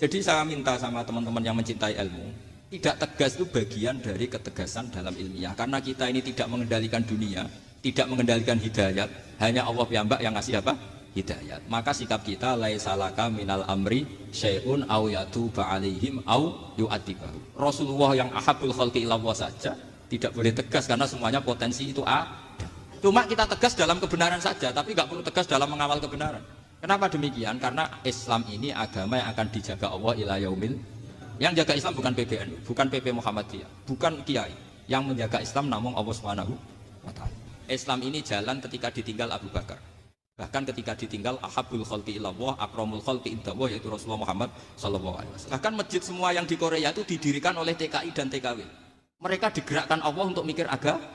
Jadi saya minta sama teman-teman yang mencintai ilmu, tidak tegas itu bagian dari ketegasan dalam ilmiah. Karena kita ini tidak mengendalikan dunia, tidak mengendalikan hidayat, hanya Allah piyambak yang ngasih apa? Hidayat. Maka sikap kita laisalaka minal amri syai'un aw yatuba alaihim aw yu'adzibahu. Rasulullah yang ahabul khalqi ilallah saja tidak boleh tegas karena semuanya potensi itu ada. Cuma kita tegas dalam kebenaran saja, tapi nggak perlu tegas dalam mengawal kebenaran. Kenapa demikian? Karena Islam ini agama yang akan dijaga Allah ila yaumil. Yang jaga Islam bukan PBNU, bukan PP Muhammadiyah, bukan kiai. Yang menjaga Islam namun Allah Subhanahu wa taala. Islam ini jalan ketika ditinggal Abu Bakar. Bahkan ketika ditinggal ahabul khalqi ilallah, akramul khalqi indallah, yaitu Rasulullah Muhammad sallallahu alaihi wasallam. Bahkan masjid semua yang di Korea itu didirikan oleh TKI dan TKW. Mereka digerakkan Allah untuk mikir agama.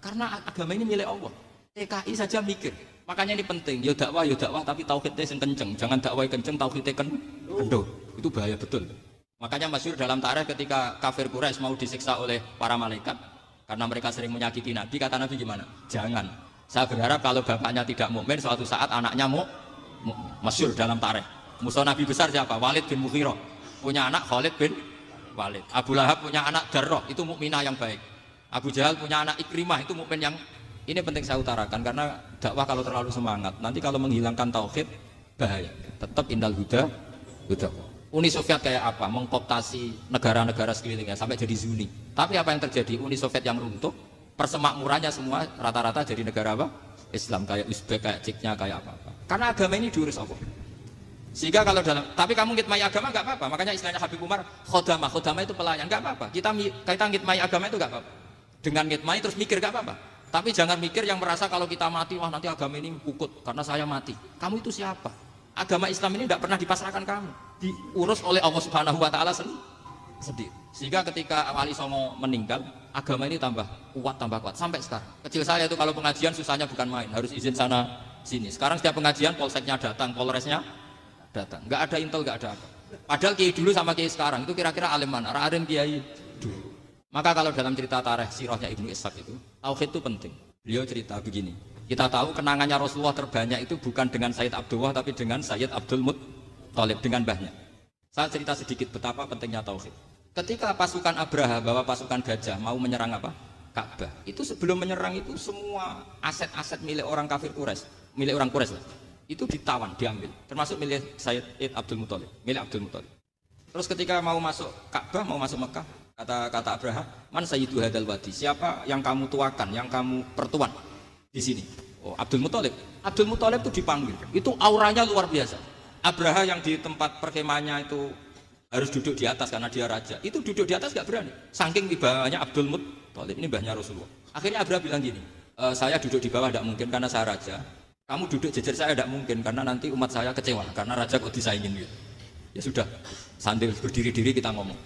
Karena agama ini milik Allah. TKI saja mikir. Makanya ini penting, ya dakwah tapi tauhidnya yang kenceng. Jangan dakwah kenceng, tauhidnya kendor. Itu bahaya betul. Makanya masyhur dalam tarikh ketika kafir Quraisy mau disiksa oleh para malaikat karena mereka sering menyakiti Nabi, kata Nabi gimana? Jangan. Saya berharap kalau bapaknya tidak mukmin, suatu saat anaknya masyhur dalam tarikh. Musuh Nabi besar siapa? Walid bin Mughirah. Punya anak Khalid bin Walid. Abu Lahab punya anak Darrah, itu mukminah yang baik. Abu Jahal punya anak Ikrimah, itu mukmin yang. Ini penting saya utarakan karena dakwah kalau terlalu semangat, nanti kalau menghilangkan tauhid bahaya. Tetap indal huda. Uni Soviet kayak apa? Mengkooptasi negara-negara sekelilingnya sampai jadi Zuni. Tapi apa yang terjadi? Uni Soviet yang runtuh, persemakmurannya semua rata-rata jadi negara apa? Islam, kayak Uzbek, kayak Ceknya, kayak apa-apa. Karena agama ini diurus Allah. Sehingga kalau tapi kamu ngitmai agama nggak apa-apa. Makanya istilahnya Habib Umar, khodamah itu pelayan, nggak apa-apa. Kita ngitmai agama itu nggak apa-apa. Dengan ngitmai terus mikir nggak apa-apa. Tapi jangan mikir yang merasa kalau kita mati, wah nanti agama ini pukut karena saya mati. Kamu itu siapa? Agama Islam ini tidak pernah dipasrahkan kamu, diurus oleh Allah Subhanahu wa taala sendiri. Sehingga ketika Wali Songo meninggal, agama ini tambah kuat sampai sekarang. Kecil saya itu kalau pengajian susahnya bukan main, harus izin sana sini. Sekarang setiap pengajian polseknya datang, polresnya datang. Nggak ada intel, nggak ada apa. Padahal kiai dulu sama kiai sekarang itu kira-kira alim mana? Alim kiai dulu. Maka kalau dalam cerita tarikh sirahnya Ibnu Ishaq itu, tauhid itu penting. Beliau cerita begini, kita tahu kenangannya Rasulullah terbanyak itu bukan dengan Sayyid Abdullah, tapi dengan Sayyid Abdul Muttalib, dengan mbahnya. Saya cerita sedikit betapa pentingnya tauhid. Ketika pasukan Abraha bawa pasukan gajah mau menyerang apa? Ka'bah. Itu sebelum menyerang itu semua aset-aset milik orang kafir Quraisy, milik orang Quraisy, itu ditawan, diambil. Termasuk milik Sayyid Abdul Muttalib, milik Abdul Muttalib. Terus ketika mau masuk Ka'bah, mau masuk Mekah, kata Abraha, man sayyidu hadal wadi, siapa yang kamu tuakan, yang kamu pertuan di sini? Oh, Abdul Muttalib. Abdul Muttalib itu dipanggil, itu auranya luar biasa. Abraha yang di tempat perkemahannya itu harus duduk di atas karena dia raja, itu duduk di atas gak berani, saking wibawanya Abdul Muttalib. Ini mbahnya Rasulullah. Akhirnya Abraha bilang gini, saya duduk di bawah tidak mungkin karena saya raja, kamu duduk jejer saya tidak mungkin karena nanti umat saya kecewa karena raja kok disaingin gitu. Ya sudah, sambil berdiri-diri kita ngomong.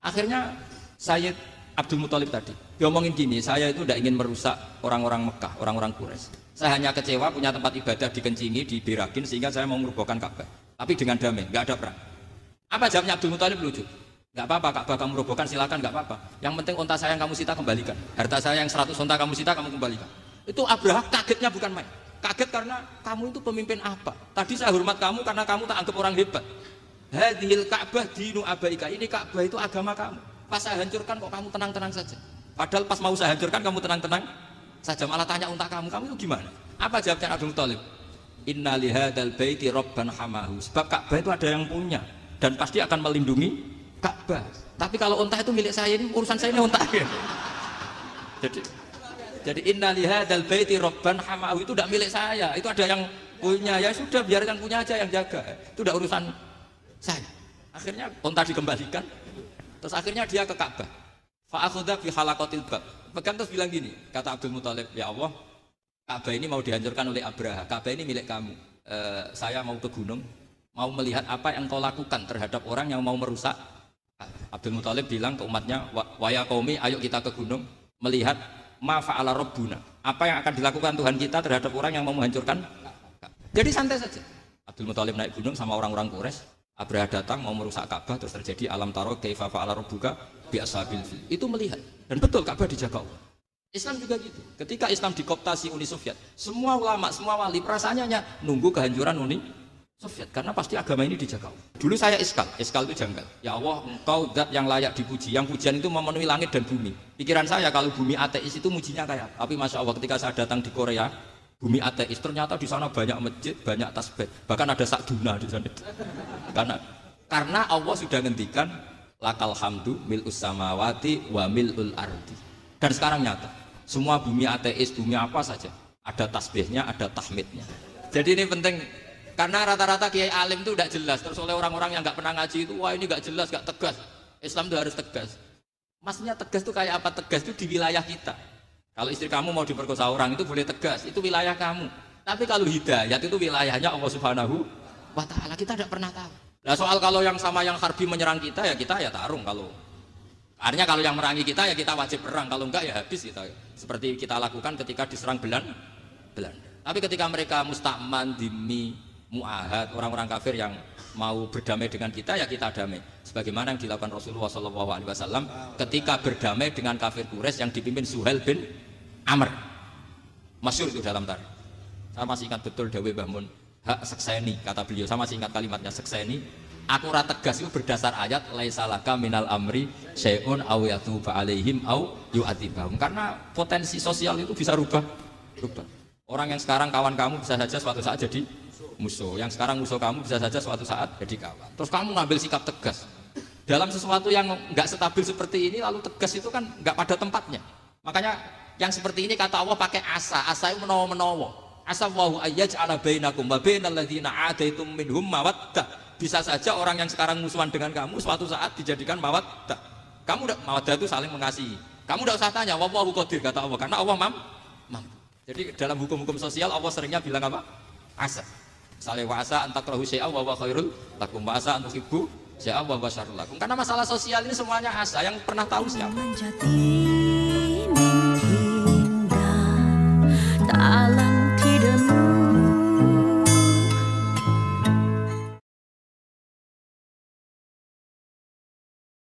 Akhirnya Sayyid Abdul Muttalib tadi diomongin gini, saya itu tidak ingin merusak orang-orang Mekah, orang-orang Quraisy. Saya hanya kecewa punya tempat ibadah dikencingi, diberakin, sehingga saya mau merubuhkan Ka'bah. Tapi dengan damai, nggak ada perang. Apa jawabnya Abdul Muttalib lucu? Nggak apa-apa, Ka'bah kamu robohkan silakan, nggak apa-apa. Yang penting unta saya yang kamu sita kembalikan. Harta saya yang 100 unta kamu sita kamu kembalikan. Itu Abraha kagetnya bukan main. Kaget karena kamu itu pemimpin apa? Tadi saya hormat kamu karena kamu tak anggap orang hebat. Hadhil Ka'bah dinu abaika, ini Ka'bah itu agama kamu. Pas saya hancurkan kok kamu tenang-tenang saja. Padahal pas mau saya hancurkan kamu tenang-tenang saja, malah tanya unta kamu itu gimana? Apa jawabnya Abdul Muttalib? Inna lihadzal baiti rabban hamahu. Sebab Ka'bah itu ada yang punya dan pasti akan melindungi Ka'bah. Tapi kalau unta itu milik saya, ini urusan saya ini unta. Jadi inna lihadzal baiti rabban hamahu itu tidak milik saya, itu ada yang punya. Ya sudah, biarkan punya aja yang jaga. Itu tidak urusan saya. Akhirnya unta dikembalikan, terus akhirnya dia ke Ka'bah. Fa'akhudha fi halaqatil bab. Pegang terus bilang gini, kata Abdul Muttalib, ya Allah, Ka'bah ini mau dihancurkan oleh Abraha. Ka'bah ini milik kamu. Saya mau ke gunung, mau melihat apa yang kau lakukan terhadap orang yang mau merusak. Abdul Muttalib bilang ke umatnya, wa ya qaumi, ayo kita ke gunung melihat ma fa'ala rabbuna. Apa yang akan dilakukan Tuhan kita terhadap orang yang mau menghancurkan. Jadi santai saja. Abdul Muttalib naik gunung sama orang-orang Quraisy. Abraha datang mau merusak Ka'bah, terus terjadi alam taro kaifa fa'ala rabbuka bi ashabil fil. Itu melihat, dan betul Ka'bah dijaga Allah. Islam juga gitu. Ketika Islam dikooptasi Uni Soviet, semua ulama, semua wali perasaannya hanya nunggu kehancuran Uni Soviet, karena pasti agama ini dijaga. Dulu saya iskal itu janggal. Ya Allah, engkau zat yang layak dipuji. Yang pujian itu memenuhi langit dan bumi. Pikiran saya kalau bumi ateis itu mujinya kayak apa? Tapi masya Allah ketika saya datang di Korea, bumi ateis ternyata di sana banyak masjid, banyak tasbih, bahkan ada sakduna di sana. Karena Allah sudah ngendikan lakal hamdu mil'us samawati wa mil'ul ardi. Dan sekarang nyata, semua bumi ateis, bumi apa saja, ada tasbihnya, ada tahmidnya. Jadi ini penting. Karena rata-rata kiai alim itu tidak jelas, terus oleh orang-orang yang nggak pernah ngaji itu, wah ini nggak jelas, nggak tegas. Islam itu harus tegas. Maksudnya tegas itu kayak apa? Tegas itu di wilayah kita. Kalau istri kamu mau diperkosa orang itu boleh tegas, itu wilayah kamu. Tapi kalau hidayat itu wilayahnya Allah Subhanahu wa Ta'ala, kita tidak pernah tahu. Nah soal kalau yang sama yang harbi menyerang kita ya tarung. Kalau artinya kalau yang merangi kita ya kita wajib perang, kalau enggak ya habis kita. Seperti kita lakukan ketika diserang Belanda. Tapi ketika mereka mustakman, dimi, mu'ahad, orang-orang kafir yang mau berdamai dengan kita ya kita damai sebagaimana yang dilakukan Rasulullah SAW ketika berdamai dengan kafir Quraisy yang dipimpin Suhail bin Amr. Masyhur itu dalam tarikh. Saya masih ingat betul dawuh Mbah Mun, hak sekseni, kata beliau, saya masih ingat kalimatnya, sekseni aku ora tegas itu berdasar ayat laisalaka minal amri syai'un aw yatuba alaihim aw yu'adzibahum, karena potensi sosial itu bisa rubah. Orang yang sekarang kawan kamu bisa saja suatu saat jadi musuh, yang sekarang musuh kamu bisa saja suatu saat jadi kawan. Terus kamu ngambil sikap tegas dalam sesuatu yang nggak stabil seperti ini, lalu tegas itu kan nggak pada tempatnya. Makanya yang seperti ini kata Allah pakai asa itu menawa. Asa wahu ayyaj'ala bainakum wa bainal ladzina 'adaitum minhum mawaddah. Bisa saja orang yang sekarang musuhan dengan kamu suatu saat dijadikan mawaddah. Kamu mawaddah itu saling mengasihi. Kamu tidak usah tanya, wallahu qadir, kata Allah, karena Allah mampu. Jadi dalam hukum-hukum sosial Allah seringnya bilang apa? Asa. Misalnya wa'asa antakrahu syai'a wa huwa khairul lakum, wa'asa antuhibbu syai'a wa huwa syarrul lakum. Karena masalah sosial ini semuanya asa, yang pernah tahu siapa?